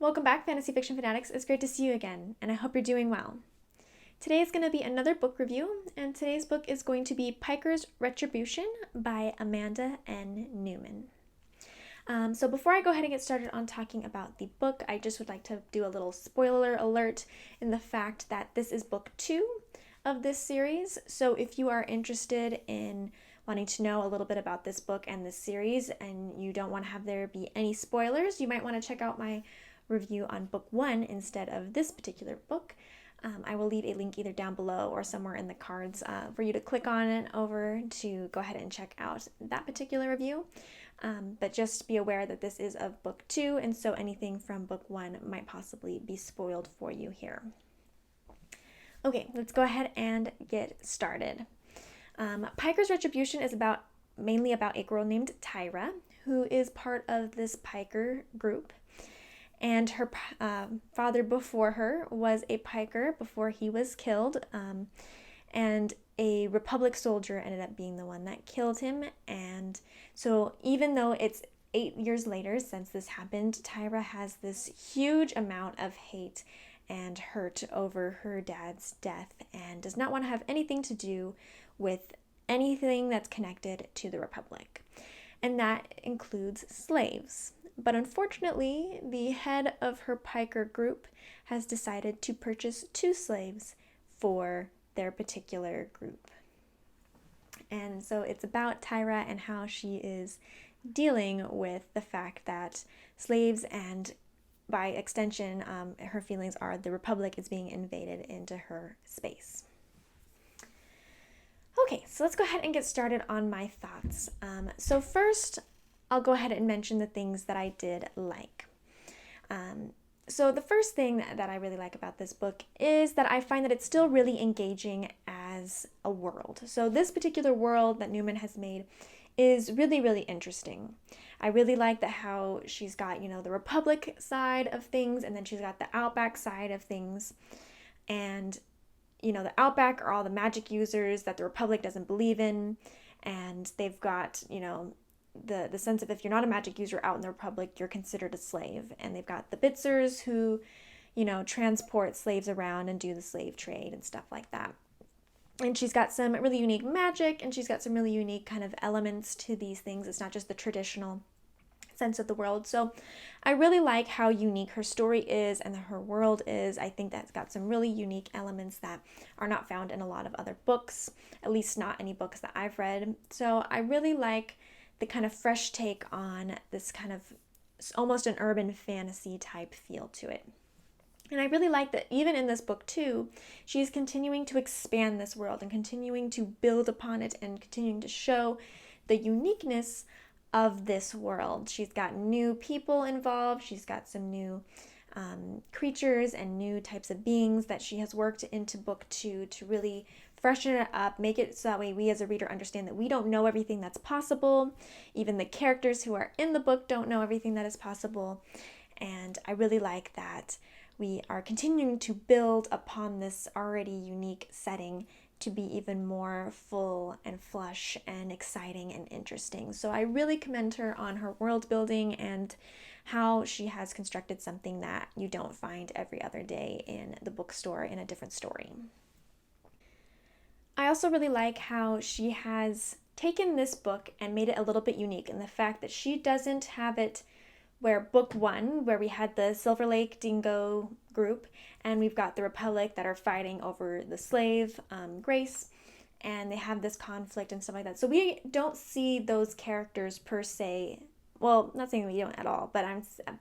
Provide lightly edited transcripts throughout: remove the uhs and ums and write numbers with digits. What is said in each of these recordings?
Welcome back, Fantasy Fiction Fanatics. It's great to see you again, and I hope you're doing well. Today is going to be another book review, and today's book is going to be Piker's Retribution by Amanda N Newman. So before I go ahead and get started on talking about the book, I just would like to do a little spoiler alert in the fact that this is book 2 of this series. So if you are interested in wanting to know a little bit about this book and this series, and you don't want to have there be any spoilers, you might want to check out my review on book 1 instead of this particular book. I will leave a link either down below or somewhere in the cards for you to click on it over to go ahead and check out that particular review. But just be aware that this is of book 2, and so anything from book 1 might possibly be spoiled for you here. Okay, let's go ahead and get started. Piker's Retribution is mainly about a girl named Tyra, who is part of this Piker group. And her father before her was a Piker before he was killed, and a Republic soldier ended up being the one that killed him. And so even though it's 8 years later since this happened, Tyra has this huge amount of hate and hurt over her dad's death and does not want to have anything to do with anything that's connected to the Republic. And that includes slaves. But unfortunately, the head of her Piker group has decided to purchase 2 slaves for their particular group. And so it's about Tyra and how she is dealing with the fact that slaves and, by extension, her feelings are the Republic is being invaded into her space. Okay, so let's go ahead and get started on my thoughts. So first, I'll go ahead and mention the things that I did like. So the first thing that I really like about this book is that I find that it's still really engaging as a world. So this particular world that Newman has made is really, really interesting. I really like how she's got, the Republic side of things, and then she's got the Outback side of things. And, the Outback are all the magic users that the Republic doesn't believe in. And they've got, the sense of if you're not a magic user out in the Republic, you're considered a slave. And they've got the Bitzers who, transport slaves around and do the slave trade and stuff like that. And she's got some really unique magic, and she's got some really unique kind of elements to these things. It's not just the traditional sense of the world. So I really like how unique her story is and her world is. I think that's got some really unique elements that are not found in a lot of other books, at least not any books that I've read. So I really like the kind of fresh take on this kind of almost an urban fantasy type feel to it. And I really like that even in this book too, she's continuing to expand this world and continuing to build upon it and continuing to show the uniqueness of this world. She's got new people involved. She's got some new creatures and new types of beings that she has worked into book 2 to really freshen it up, make it so that way we as a reader understand that we don't know everything that's possible. Even the characters who are in the book don't know everything that is possible. And I really like that we are continuing to build upon this already unique setting to be even more full and flush and exciting and interesting. So I really commend her on her world building and how she has constructed something that you don't find every other day in the bookstore in a different story. I also really like how she has taken this book and made it a little bit unique in the fact that she doesn't have it where book 1, where we had the Silver Lake Dingo group, and we've got the Republic that are fighting over the slave, Grace, and they have this conflict and stuff like that. So we don't see those characters per se. Well, not saying we don't at all, but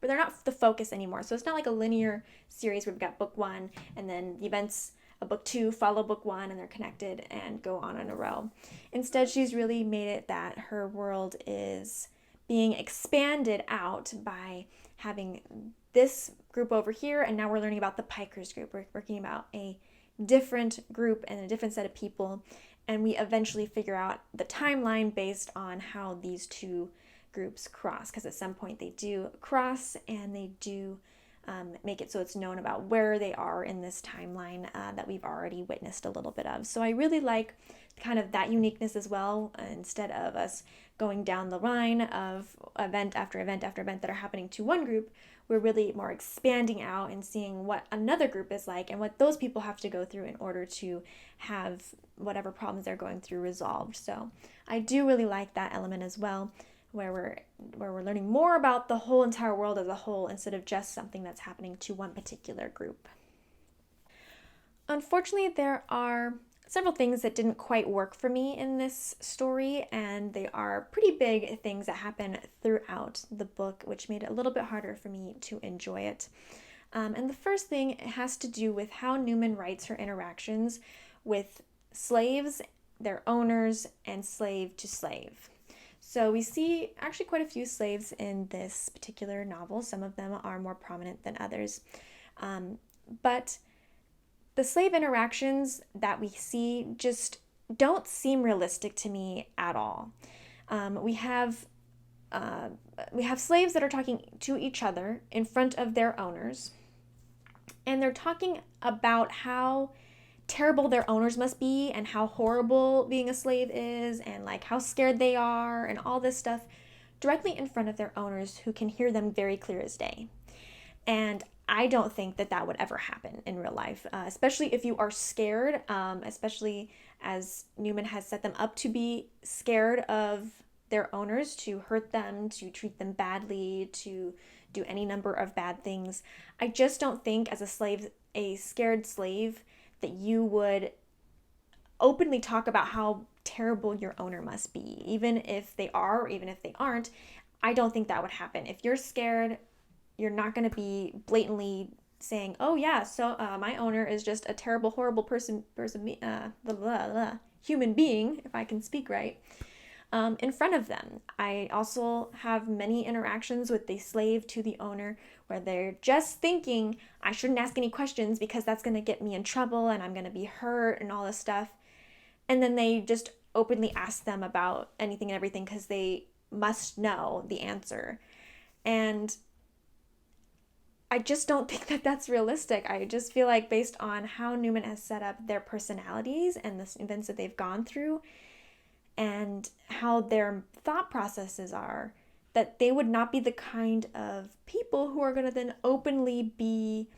they're not the focus anymore. So it's not like a linear series where we've got book 1 and then the events of book 2 follow book 1 and they're connected and go on in a row. Instead, she's really made it that her world is being expanded out by having this group over here, and now we're learning about the Pikers group. We're working about a different group and a different set of people, and we eventually figure out the timeline based on how these 2 groups cross, because at some point they do cross and they do make it so it's known about where they are in this timeline that we've already witnessed a little bit of. So I really like kind of that uniqueness as well. Instead of us going down the line of event after event after event that are happening to one group, we're really more expanding out and seeing what another group is like and what those people have to go through in order to have whatever problems they're going through resolved. So I do really like that element as well, where we're learning more about the whole entire world as a whole instead of just something that's happening to one particular group. Unfortunately, there are several things that didn't quite work for me in this story, and they are pretty big things that happen throughout the book, which made it a little bit harder for me to enjoy it. And the first thing has to do with how Newman writes her interactions with slaves, their owners, and slave to slave. So we see actually quite a few slaves in this particular novel. Some of them are more prominent than others. But the slave interactions that we see just don't seem realistic to me at all. We have slaves that are talking to each other in front of their owners, and they're talking about how terrible their owners must be and how horrible being a slave is and like how scared they are and all this stuff directly in front of their owners, who can hear them very clear as day. And I don't think that that would ever happen in real life, especially if you are scared, especially as Newman has set them up to be scared of their owners, to hurt them, to treat them badly, to do any number of bad things. I just don't think as a scared slave, that you would openly talk about how terrible your owner must be, even if they are or even if they aren't. I don't think that would happen. If you're scared, you're not going to be blatantly saying, oh yeah, so my owner is just a terrible, horrible human being, if I can speak right, in front of them. I also have many interactions with the slave to the owner where they're just thinking, I shouldn't ask any questions because that's going to get me in trouble and I'm going to be hurt and all this stuff. And then they just openly ask them about anything and everything because they must know the answer. And I just don't think that that's realistic. I just feel like based on how Newman has set up their personalities and the events that they've gone through and how their thought processes are, that they would not be the kind of people who are going to then openly be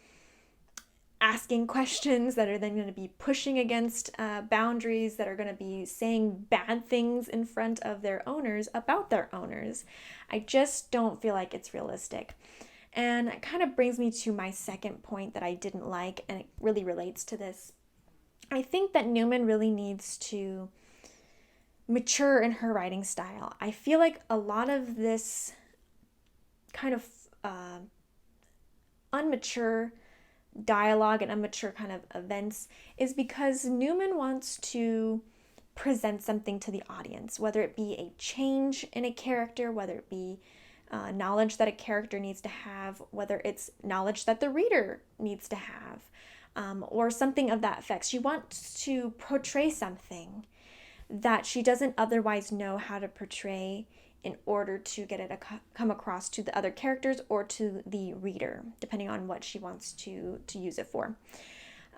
asking questions, that are then going to be pushing against boundaries, that are going to be saying bad things in front of their owners about their owners. I just don't feel like it's realistic. And it kind of brings me to my second point that I didn't like, and it really relates to this. I think that Newman really needs to mature in her writing style. I feel like a lot of this kind of unmature dialogue and immature kind of events is because Newman wants to present something to the audience, whether it be a change in a character, whether it be knowledge that a character needs to have, whether it's knowledge that the reader needs to have, or something of that effect. She wants to portray something that she doesn't otherwise know how to portray in order to get it to come across to the other characters or to the reader, depending on what she wants to use it for.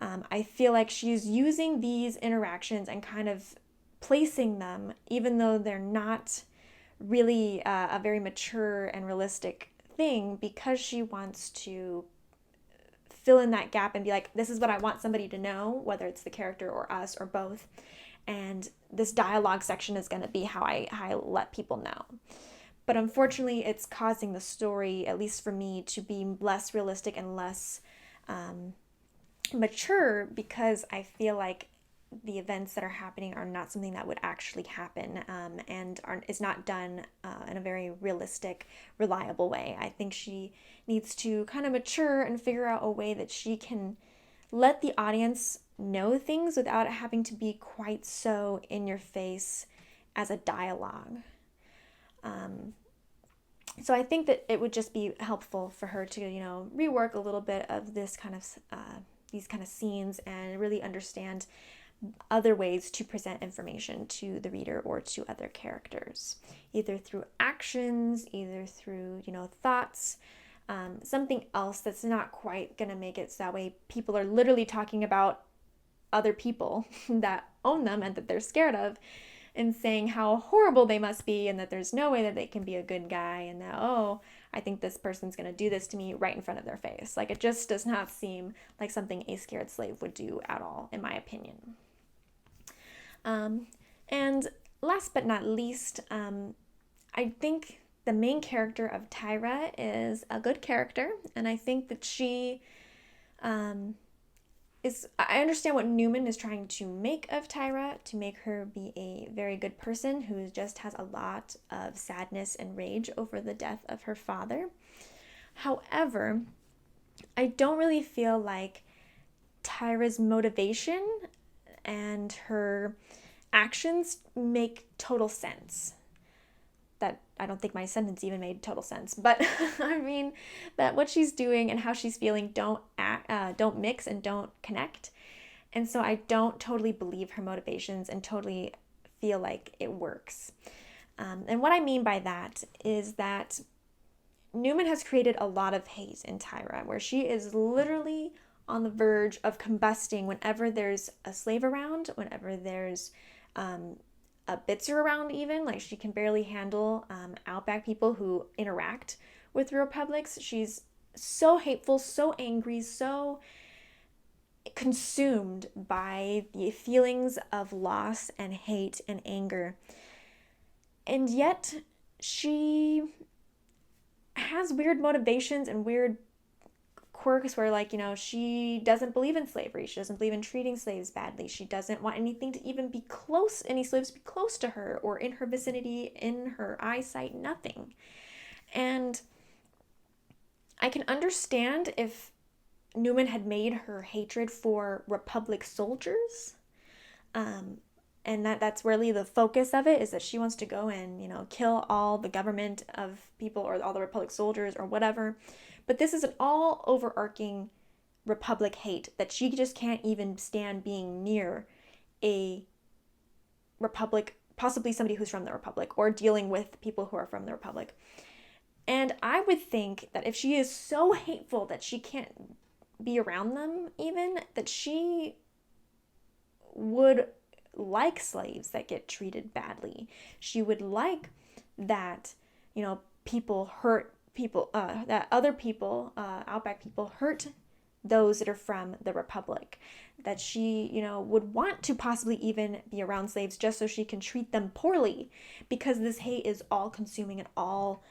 I feel like she's using these interactions and kind of placing them, even though they're not really a very mature and realistic thing, because she wants to fill in that gap and be like, this is what I want somebody to know, whether it's the character or us or both. And this dialogue section is going to be how I let people know. But unfortunately, it's causing the story, at least for me, to be less realistic and less mature, because I feel like the events that are happening are not something that would actually happen, and is not done in a very realistic, reliable way. I think she needs to kind of mature and figure out a way that she can let the audience know things without it having to be quite so in your face as a dialogue. So I think that it would just be helpful for her to, rework a little bit of this kind of these kind of scenes and really understand other ways to present information to the reader or to other characters, either through actions, either through, thoughts, something else that's not quite going to make it so that way people are literally talking about other people that own them and that they're scared of, and saying how horrible they must be and that there's no way that they can be a good guy, and that, oh, I think this person's going to do this to me right in front of their face. Like, it just does not seem like something a scared slave would do at all, in my opinion. And last but not least, I think the main character of Tyra is a good character, and I think that she I understand what Newman is trying to make of Tyra, to make her be a very good person who just has a lot of sadness and rage over the death of her father. However, I don't really feel like Tyra's motivation and her actions make total sense. That I don't think my sentence even made total sense, but I mean that what she's doing and how she's feeling don't mix and don't connect, and so I don't totally believe her motivations and totally feel like it works. And what I mean by that is that Newman has created a lot of hate in Tyra, where she is literally on the verge of combusting whenever there's a slave around, whenever there's a Bitzer around even. Like, she can barely handle Outback people who interact with Republics. She's so hateful, so angry, so consumed by the feelings of loss and hate and anger. And yet she has weird motivations and weird quirks where, like, she doesn't believe in slavery. She doesn't believe in treating slaves badly. She doesn't want anything to even be close, any slaves to be close to her or in her vicinity, in her eyesight, nothing. And I can understand if Newman had made her hatred for Republic soldiers, and that's really the focus of it, is that she wants to go and, kill all the government of people or all the Republic soldiers or whatever. But this is an all overarching Republic hate that she just can't even stand being near a Republic, possibly somebody who's from the Republic, or dealing with people who are from the Republic. And I would think that if she is so hateful that she can't be around them even, that she would like slaves that get treated badly. She would like that, people hurt people, that other people, Outback people, hurt those that are from the Republic. That she, would want to possibly even be around slaves just so she can treat them poorly, because this hate is all consuming and all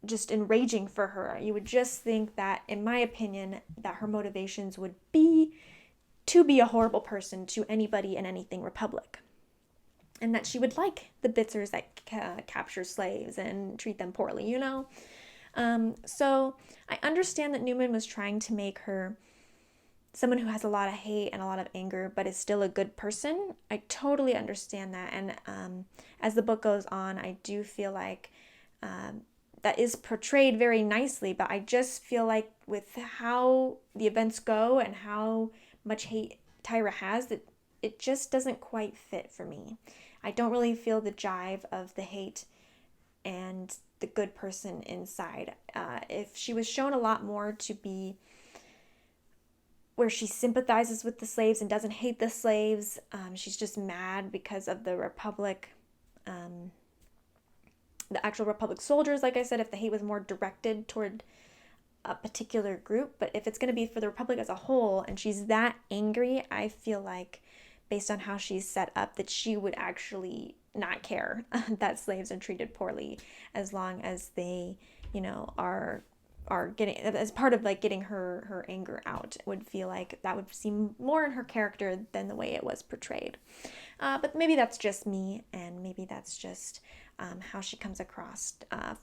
just enraging for her. You would just think that, in my opinion, that her motivations would be to be a horrible person to anybody and anything Republic. And that she would like the Bitzers that capture slaves and treat them poorly, So I understand that Newman was trying to make her someone who has a lot of hate and a lot of anger, but is still a good person. I totally understand that. And as the book goes on, I do feel like that is portrayed very nicely, but I just feel like with how the events go and how much hate Tyra has, that it just doesn't quite fit for me. I don't really feel the jive of the hate and the good person inside. If she was shown a lot more to be where she sympathizes with the slaves and doesn't hate the slaves, she's just mad because of the Republic, the actual Republic soldiers, like I said, if the hate was more directed toward a particular group. But if it's going to be for the Republic as a whole, and she's that angry, I feel like, based on how she's set up, that she would actually not care that slaves are treated poorly, as long as they, are getting, as part of like getting her anger out. It would feel like that would seem more in her character than the way it was portrayed. But maybe that's just me, and maybe that's just how she comes across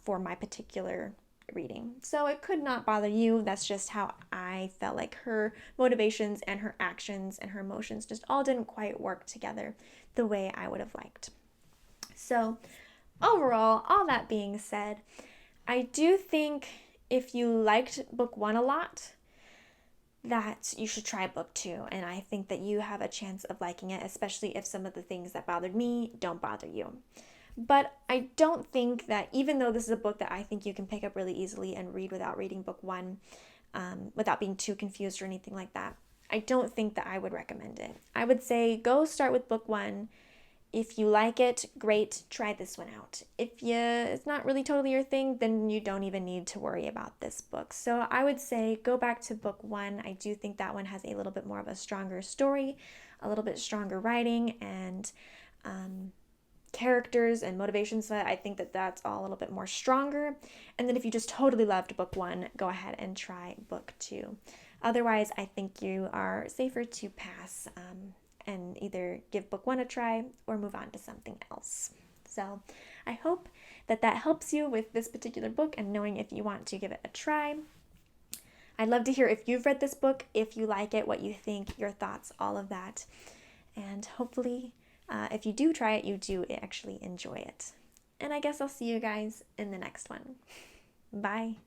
for my particular reading. So it could not bother you. That's just how I felt like her motivations and her actions and her emotions just all didn't quite work together the way I would have liked. So overall, all that being said, I do think if you liked book 1 a lot, that you should try book 2. And I think that you have a chance of liking it, especially if some of the things that bothered me don't bother you. But I don't think that, even though this is a book that I think you can pick up really easily and read without reading book 1, without being too confused or anything like that, I don't think that I would recommend it. I would say go start with book 1. If you like it, great, try this one out. If it's not really totally your thing, then you don't even need to worry about this book. So I would say go back to book 1. I do think that one has a little bit more of a stronger story, a little bit stronger writing, and characters and motivations. So I think that that's all a little bit more stronger. And then if you just totally loved book 1, go ahead and try book 2. Otherwise, I think you are safer to pass and either give book 1 a try or move on to something else. So I hope that helps you with this particular book and knowing if you want to give it a try. I'd love to hear if you've read this book, if you like it, what you think, your thoughts, all of that. And hopefully, if you do try it, you do actually enjoy it. And I guess I'll see you guys in the next one. Bye.